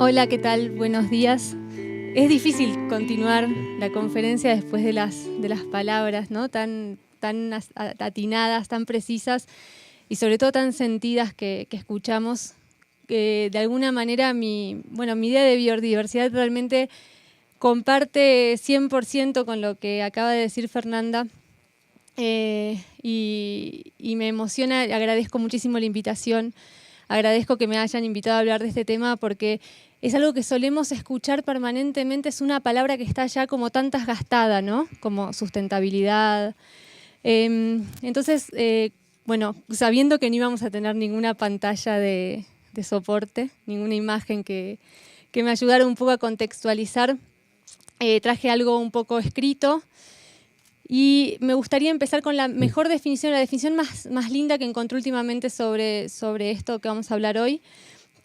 Hola, ¿qué tal? Buenos días. Es difícil continuar la conferencia después de las palabras, ¿no? Tan atinadas, tan precisas y sobre todo tan sentidas que escuchamos. De alguna manera mi idea de biodiversidad realmente comparte 100% con lo que acaba de decir Fernanda. Y me emociona, agradezco muchísimo la invitación, agradezco que me hayan invitado a hablar de este tema porque es algo que solemos escuchar permanentemente, es una palabra que está ya como tan gastada, ¿no? Como sustentabilidad. Entonces, sabiendo que no íbamos a tener ninguna pantalla de soporte, ninguna imagen que me ayudara un poco a contextualizar, traje algo un poco escrito. Y me gustaría empezar con la mejor definición, la definición más linda que encontré últimamente sobre esto que vamos a hablar hoy,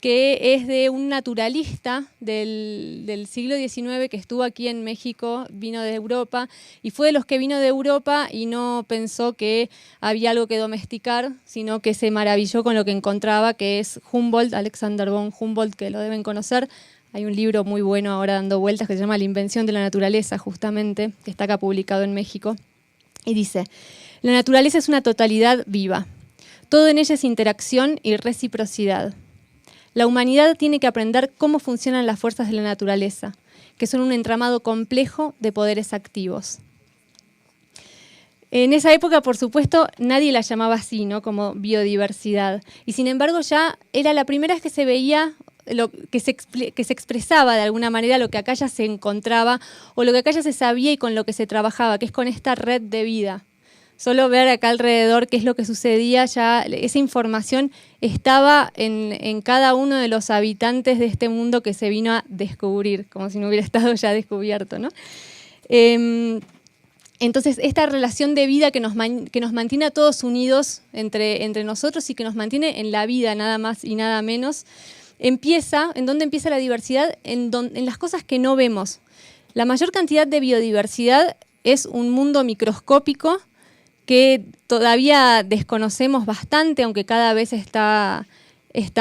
que es de un naturalista del siglo XIX que estuvo aquí en México, vino de Europa, y fue de los que vino de Europa y no pensó que había algo que domesticar, sino que se maravilló con lo que encontraba, que es Humboldt, Alexander von Humboldt, que lo deben conocer. Hay un libro muy bueno ahora dando vueltas que se llama La invención de la naturaleza, justamente, que está acá publicado en México. Y dice: la naturaleza es una totalidad viva. Todo en ella es interacción y reciprocidad. La humanidad tiene que aprender cómo funcionan las fuerzas de la naturaleza, que son un entramado complejo de poderes activos. En esa época, por supuesto, nadie la llamaba así, ¿no? Como biodiversidad. Y sin embargo, ya era la primera vez que se veía, que se expresaba de alguna manera lo que acá ya se encontraba o lo que acá ya se sabía y con lo que se trabajaba, que es con esta red de vida. Solo ver acá alrededor qué es lo que sucedía, ya esa información estaba en cada uno de los habitantes de este mundo que se vino a descubrir, como si no hubiera estado ya descubierto, ¿no? Entonces, esta relación de vida que nos mantiene a todos unidos entre nosotros y que nos mantiene en la vida, nada más y nada menos, empieza, ¿en dónde empieza la diversidad? En las cosas que no vemos. La mayor cantidad de biodiversidad es un mundo microscópico que todavía desconocemos bastante, aunque cada vez está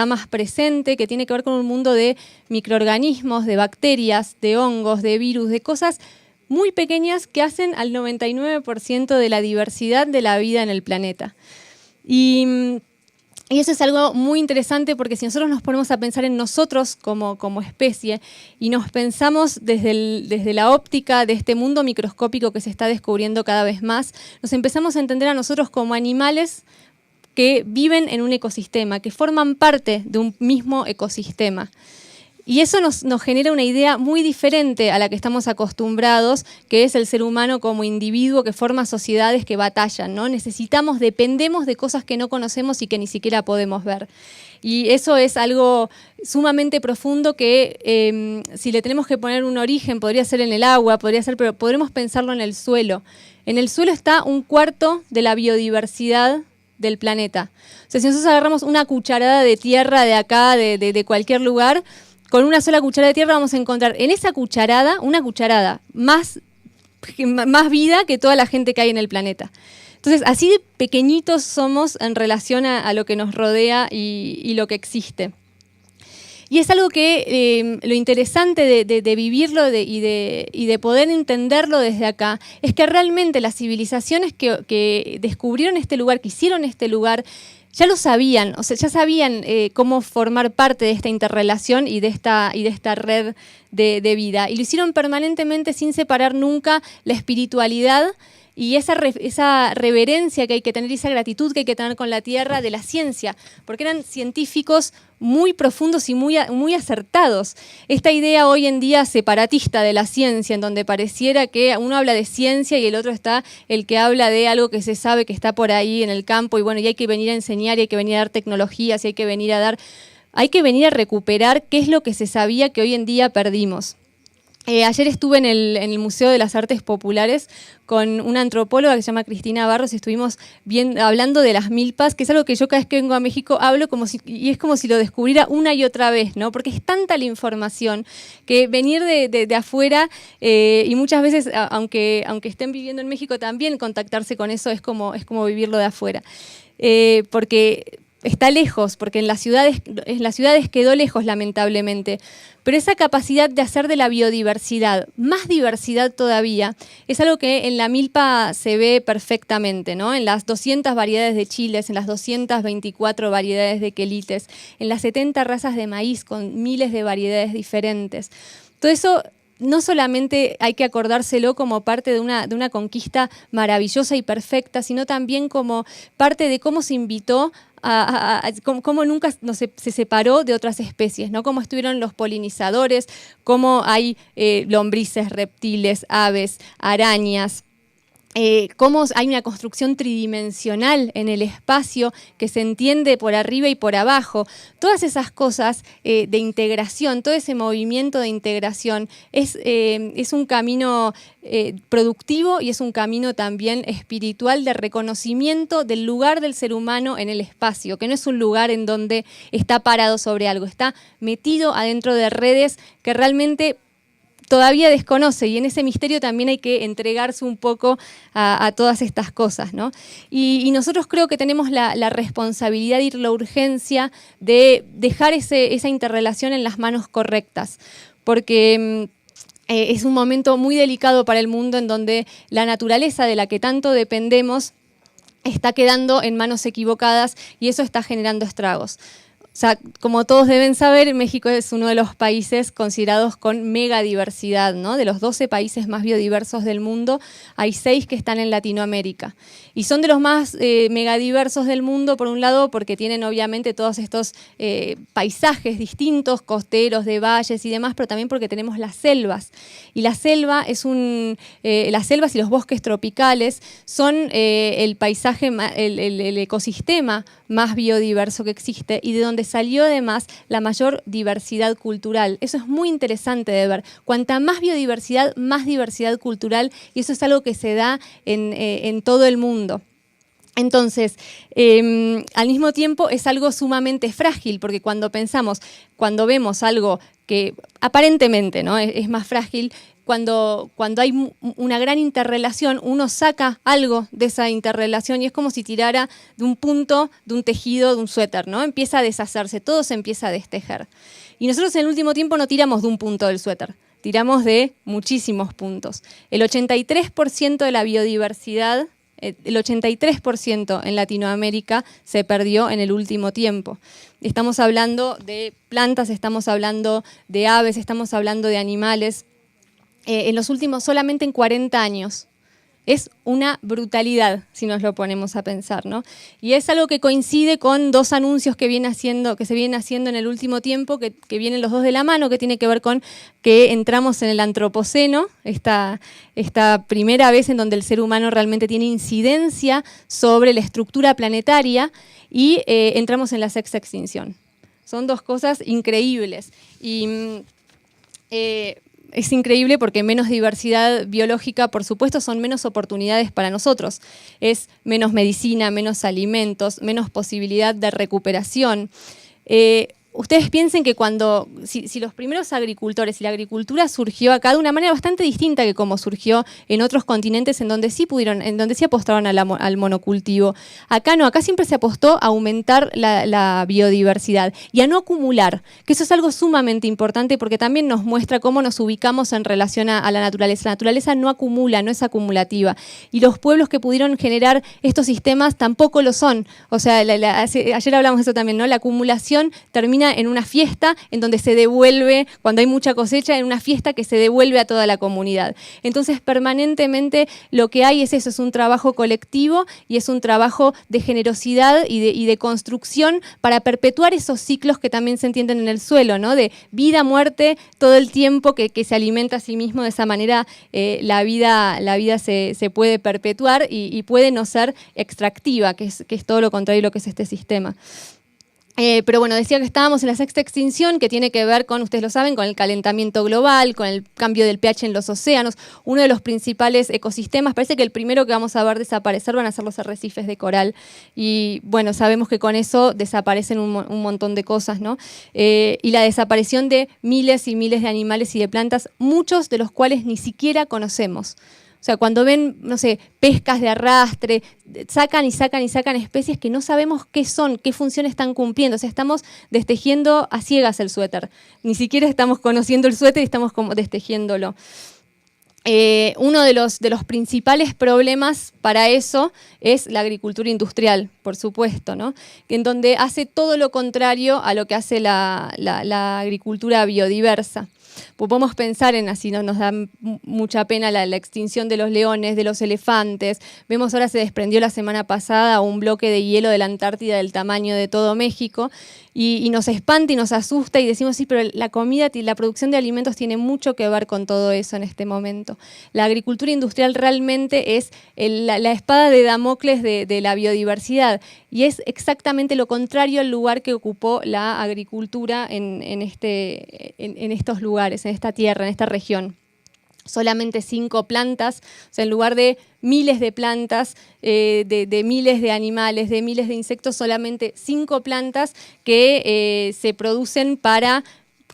más presente, que tiene que ver con un mundo de microorganismos, de bacterias, de hongos, de virus, de cosas muy pequeñas que hacen al 99% de la diversidad de la vida en el planeta. Y eso es algo muy interesante porque si nosotros nos ponemos a pensar en nosotros como especie y nos pensamos desde la óptica de este mundo microscópico que se está descubriendo cada vez más, nos empezamos a entender a nosotros como animales que viven en un ecosistema, que forman parte de un mismo ecosistema. Y eso nos genera una idea muy diferente a la que estamos acostumbrados, que es el ser humano como individuo que forma sociedades que batallan, ¿no? Dependemos de cosas que no conocemos y que ni siquiera podemos ver. Y eso es algo sumamente profundo que si le tenemos que poner un origen, podría ser en el agua, pero podremos pensarlo en el suelo. En el suelo está 1/4 de la biodiversidad del planeta. O sea, si nosotros agarramos una cucharada de tierra de acá, de cualquier lugar, con una sola cucharada de tierra vamos a encontrar en esa cucharada, una cucharada, más vida que toda la gente que hay en el planeta. Entonces, así de pequeñitos somos en relación a lo que nos rodea y lo que existe. Y es algo que lo interesante de vivirlo y de poder entenderlo desde acá es que realmente las civilizaciones que descubrieron este lugar, que hicieron este lugar, ya lo sabían, o sea, ya sabían cómo formar parte de esta interrelación y de esta red de vida. Y lo hicieron permanentemente sin separar nunca la espiritualidad y esa reverencia que hay que tener y esa gratitud que hay que tener con la tierra de la ciencia, porque eran científicos muy profundos y muy acertados. Esta idea hoy en día separatista de la ciencia, en donde pareciera que uno habla de ciencia y el otro está el que habla de algo que se sabe que está por ahí en el campo y bueno, y hay que venir a enseñar y hay que venir a dar tecnologías y hay que venir a recuperar qué es lo que se sabía que hoy en día perdimos. Ayer estuve en el Museo de las Artes Populares con una antropóloga que se llama Cristina Barros y estuvimos hablando de las milpas, que es algo que yo cada vez que vengo a México hablo y es como si lo descubriera una y otra vez, ¿no? Porque es tanta la información que venir de afuera y muchas veces, aunque estén viviendo en México también, contactarse con eso es como vivirlo de afuera. Porque está lejos, porque en las ciudades quedó lejos, lamentablemente. Pero esa capacidad de hacer de la biodiversidad más diversidad todavía es algo que en la milpa se ve perfectamente, ¿no? En las 200 variedades de chiles, en las 224 variedades de quelites, en las 70 razas de maíz con miles de variedades diferentes. Todo eso no solamente hay que acordárselo como parte de una conquista maravillosa y perfecta, sino también como parte de cómo se invitó cómo nunca se separó de otras especies, ¿no? Cómo estuvieron los polinizadores, cómo hay lombrices, reptiles, aves, arañas, cómo hay una construcción tridimensional en el espacio que se entiende por arriba y por abajo. Todas esas cosas de integración, todo ese movimiento de integración es un camino productivo y es un camino también espiritual de reconocimiento del lugar del ser humano en el espacio, que no es un lugar en donde está parado sobre algo, está metido adentro de redes que realmente todavía desconoce, y en ese misterio también hay que entregarse un poco a todas estas cosas, ¿no? Y nosotros creo que tenemos la responsabilidad y la urgencia de dejar esa interrelación en las manos correctas, porque es un momento muy delicado para el mundo en donde la naturaleza de la que tanto dependemos está quedando en manos equivocadas y eso está generando estragos. O sea, como todos deben saber, México es uno de los países considerados con megadiversidad, ¿no? De los 12 países más biodiversos del mundo, hay 6 que están en Latinoamérica. Y son de los más megadiversos del mundo, por un lado, porque tienen obviamente todos estos paisajes distintos, costeros, de valles y demás, pero también porque tenemos las selvas. Y la selva las selvas y los bosques tropicales son el paisaje, el ecosistema más biodiverso que existe y de donde salió además la mayor diversidad cultural. Eso es muy interesante de ver. Cuanta más biodiversidad, más diversidad cultural, y eso es algo que se da en todo el mundo. Entonces, al mismo tiempo es algo sumamente frágil, porque cuando vemos algo que aparentemente, ¿no?, es más frágil, cuando hay una gran interrelación, uno saca algo de esa interrelación y es como si tirara de un punto, de un tejido, de un suéter, ¿no? Empieza a deshacerse, todo se empieza a destejer. Y nosotros en el último tiempo no tiramos de un punto del suéter, tiramos de muchísimos puntos. El 83% de la biodiversidad, el 83% en Latinoamérica se perdió en el último tiempo. Estamos hablando de plantas, estamos hablando de aves, estamos hablando de animales. En los últimos, solamente en 40 años. Es una brutalidad, si nos lo ponemos a pensar, ¿no? Y es algo que coincide con 2 anuncios que se vienen haciendo en el último tiempo, que vienen los dos de la mano, que tiene que ver con que entramos en el antropoceno, esta primera vez en donde el ser humano realmente tiene incidencia sobre la estructura planetaria, y entramos en la 6ª extinción. Son 2 cosas increíbles. Y es increíble porque menos diversidad biológica, por supuesto, son menos oportunidades para nosotros. Es menos medicina, menos alimentos, menos posibilidad de recuperación. Ustedes piensen que si los primeros agricultores y la agricultura surgió acá de una manera bastante distinta que como surgió en otros continentes en donde sí apostaron al monocultivo. Acá no, acá siempre se apostó a aumentar la biodiversidad y a no acumular, que eso es algo sumamente importante porque también nos muestra cómo nos ubicamos en relación a la naturaleza. La naturaleza no acumula, no es acumulativa. Y los pueblos que pudieron generar estos sistemas tampoco lo son. O sea, ayer hablamos de eso también, ¿no? La acumulación termina en una fiesta en donde se devuelve, cuando hay mucha cosecha, en una fiesta que se devuelve a toda la comunidad. Entonces, permanentemente lo que hay es eso, es un trabajo colectivo y es un trabajo de generosidad y de construcción para perpetuar esos ciclos que también se entienden en el suelo, ¿no? De vida, muerte, todo el tiempo que se alimenta a sí mismo. De esa manera la vida se puede perpetuar y puede no ser extractiva, que es todo lo contrario de lo que es este sistema. Pero bueno, decía que estábamos en la 6ª extinción, que tiene que ver con, ustedes lo saben, con el calentamiento global, con el cambio del pH en los océanos. Uno de los principales ecosistemas, parece que el primero que vamos a ver desaparecer van a ser los arrecifes de coral. Y bueno, sabemos que con eso desaparecen un montón de cosas, ¿no? Y la desaparición de miles y miles de animales y de plantas, muchos de los cuales ni siquiera conocemos. O sea, cuando ven, no sé, pescas de arrastre, sacan y sacan y sacan especies que no sabemos qué son, qué función están cumpliendo. O sea, estamos destejiendo a ciegas el suéter. Ni siquiera estamos conociendo el suéter y estamos como destejiéndolo. Uno de los principales problemas para eso es la agricultura industrial, por supuesto, ¿no? En donde hace todo lo contrario a lo que hace la agricultura biodiversa. Pues podemos pensar en así, ¿no? Nos da mucha pena la extinción de los leones, de los elefantes. Vemos ahora se desprendió la semana pasada un bloque de hielo de la Antártida del tamaño de todo México y nos espanta y nos asusta y decimos, sí, pero la comida y la producción de alimentos tiene mucho que ver con todo eso en este momento. La agricultura industrial realmente es la espada de Damocles de la biodiversidad y es exactamente lo contrario al lugar que ocupó la agricultura en estos lugares, en esta tierra, en esta región. Solamente 5 plantas, o sea, en lugar de miles de plantas, de miles de animales, de miles de insectos, solamente 5 plantas que se producen para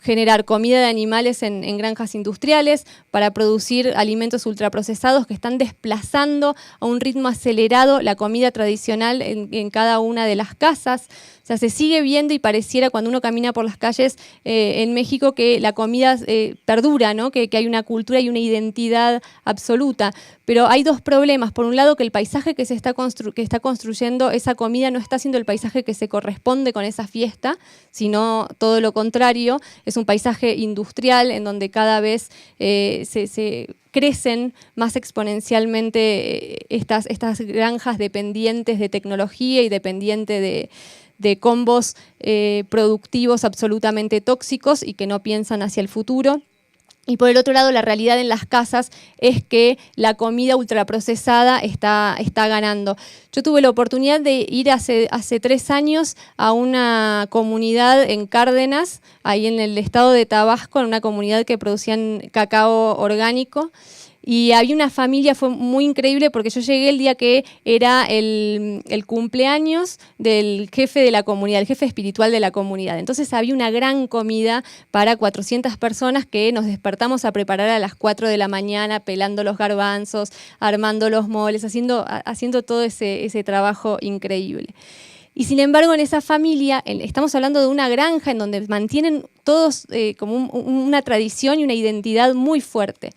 generar comida de animales en granjas industriales, para producir alimentos ultraprocesados que están desplazando a un ritmo acelerado la comida tradicional en cada una de las casas. O sea, se sigue viendo y pareciera cuando uno camina por las calles en México que la comida perdura, ¿no? Que hay una cultura y una identidad absoluta. Pero hay dos problemas. Por un lado, que el paisaje que está construyendo esa comida no está siendo el paisaje que se corresponde con esa fiesta, sino todo lo contrario. Es un paisaje industrial en donde cada vez se crecen más exponencialmente estas granjas dependientes de tecnología y dependientes de combos productivos absolutamente tóxicos y que no piensan hacia el futuro. Y por el otro lado, la realidad en las casas es que la comida ultraprocesada está ganando. Yo tuve la oportunidad de ir hace 3 años a una comunidad en Cárdenas, ahí en el estado de Tabasco, en una comunidad que producían cacao orgánico. Y había una familia, fue muy increíble porque yo llegué el día que era el cumpleaños del jefe de la comunidad, el jefe espiritual de la comunidad. Entonces había una gran comida para 400 personas que nos despertamos a preparar a las 4 de la mañana, pelando los garbanzos, armando los moles, haciendo todo ese trabajo increíble. Y sin embargo, en esa familia, estamos hablando de una granja en donde mantienen todos como una tradición y una identidad muy fuerte.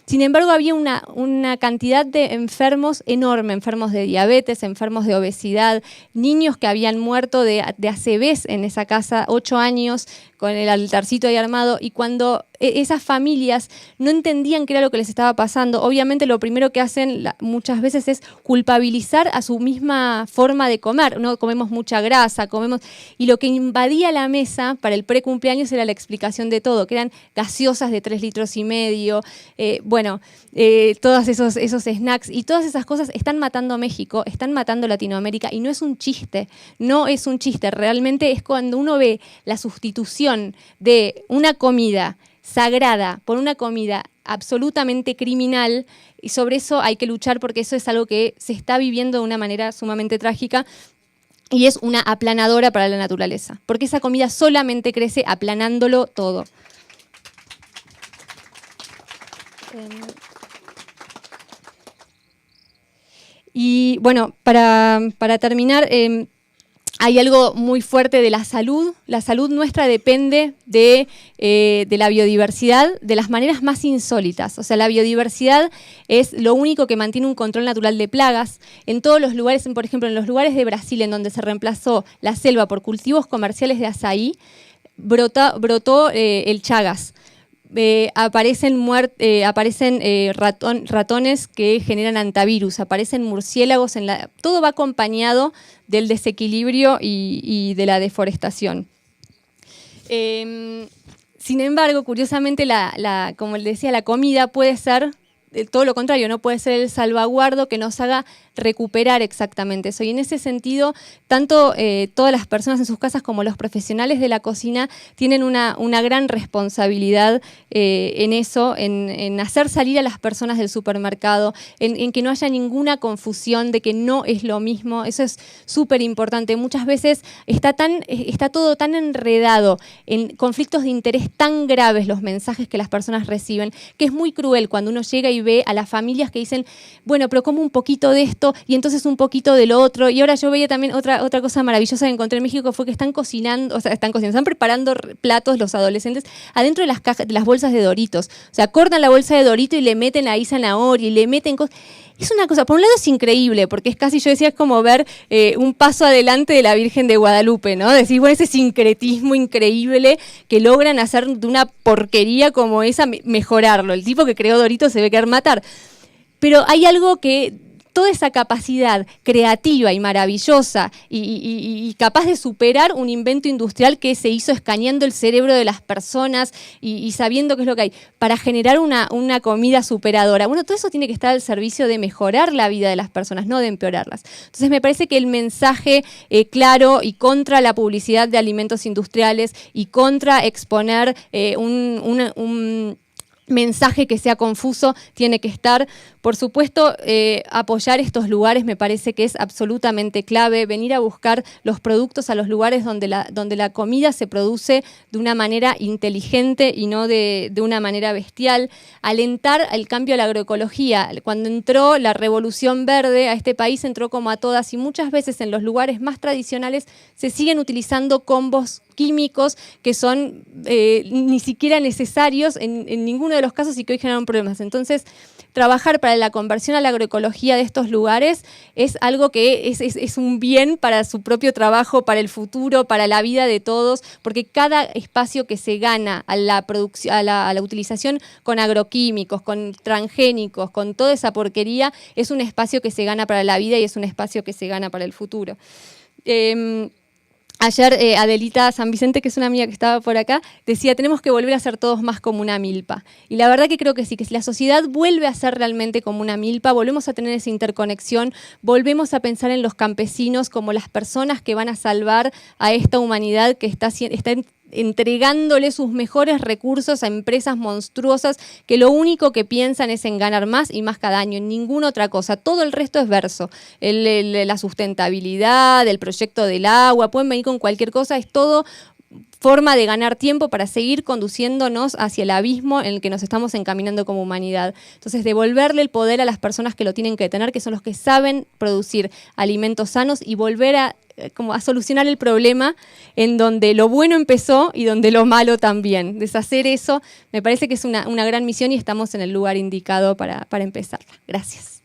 Sin embargo, había una cantidad de enfermos enorme, enfermos de diabetes, enfermos de obesidad, niños que habían muerto de ACVs en esa casa, 8 años, con el altarcito ahí armado, y cuando esas familias no entendían qué era lo que les estaba pasando, obviamente lo primero que hacen muchas veces es culpabilizar a su misma forma de comer. No comemos mucha grasa, y lo que invadía la mesa para el precumpleaños era la explicación de todo, que eran gaseosas de 3,5 litros, todos esos snacks y todas esas cosas están matando a México, están matando a Latinoamérica, y no es un chiste, realmente es cuando uno ve la sustitución de una comida sagrada por una comida absolutamente criminal, y sobre eso hay que luchar porque eso es algo que se está viviendo de una manera sumamente trágica y es una aplanadora para la naturaleza, porque esa comida solamente crece aplanándolo todo. Y bueno, para terminar, hay algo muy fuerte de la salud. La salud nuestra depende de la biodiversidad de las maneras más insólitas. O sea, la biodiversidad es lo único que mantiene un control natural de plagas. En todos los lugares, por ejemplo, en los lugares de Brasil en donde se reemplazó la selva por cultivos comerciales de azaí, brotó el Chagas. Aparecen ratones que generan antivirus, aparecen murciélagos, todo va acompañado del desequilibrio y de la deforestación. Sin embargo, curiosamente, como les decía, la comida puede ser todo lo contrario, no puede ser el salvaguardo que nos haga recuperar exactamente eso. Y en ese sentido, tanto todas las personas en sus casas como los profesionales de la cocina tienen una gran responsabilidad en eso, en hacer salir a las personas del supermercado, en que no haya ninguna confusión de que no es lo mismo. Eso es súper importante. Muchas veces está todo tan enredado en conflictos de interés tan graves los mensajes que las personas reciben, que es muy cruel cuando uno llega y ve a las familias que dicen, bueno, pero como un poquito de esto y entonces un poquito de lo otro. Y ahora yo veía también otra cosa maravillosa que encontré en México, fue que están preparando platos los adolescentes adentro de las cajas, de las bolsas de Doritos. O sea, cortan la bolsa de Dorito y le meten ahí zanahoria y le meten cosas. Es una cosa, por un lado es increíble, porque es casi, yo decía, es como ver un paso adelante de la Virgen de Guadalupe, ¿no? Decís, bueno, ese sincretismo increíble que logran hacer de una porquería como esa, mejorarlo. El tipo que creó Doritos se ve querer matar. Pero hay algo que toda esa capacidad creativa y maravillosa y capaz de superar un invento industrial que se hizo escaneando el cerebro de las personas y sabiendo qué es lo que hay, para generar una comida superadora. Bueno, todo eso tiene que estar al servicio de mejorar la vida de las personas, no de empeorarlas. Entonces me parece que el mensaje claro y contra la publicidad de alimentos industriales y contra exponer un mensaje que sea confuso tiene que estar. Por supuesto, apoyar estos lugares me parece que es absolutamente clave, venir a buscar los productos a los lugares donde la comida se produce de una manera inteligente y no de una manera bestial, alentar el cambio a la agroecología. Cuando entró la Revolución Verde a este país, entró como a todas, y muchas veces en los lugares más tradicionales se siguen utilizando combos químicos que son ni siquiera necesarios en ninguno de los casos y que hoy generan problemas. Entonces, trabajar para la conversión a la agroecología de estos lugares es algo que es un bien para su propio trabajo, para el futuro, para la vida de todos, porque cada espacio que se gana a la utilización con agroquímicos, con transgénicos, con toda esa porquería, es un espacio que se gana para la vida y es un espacio que se gana para el futuro. Ayer Adelita San Vicente, que es una amiga que estaba por acá, decía, tenemos que volver a ser todos más como una milpa. Y la verdad que creo que sí, que si la sociedad vuelve a ser realmente como una milpa, volvemos a tener esa interconexión, volvemos a pensar en los campesinos como las personas que van a salvar a esta humanidad que está entregándole sus mejores recursos a empresas monstruosas que lo único que piensan es en ganar más y más cada año, en ninguna otra cosa. Todo el resto es verso. La sustentabilidad, el proyecto del agua, pueden venir con cualquier cosa, es todo forma de ganar tiempo para seguir conduciéndonos hacia el abismo en el que nos estamos encaminando como humanidad. Entonces, devolverle el poder a las personas que lo tienen que tener, que son los que saben producir alimentos sanos, y volver a solucionar el problema en donde lo bueno empezó y donde lo malo también. Deshacer eso me parece que es una gran misión y estamos en el lugar indicado para empezarla. Gracias.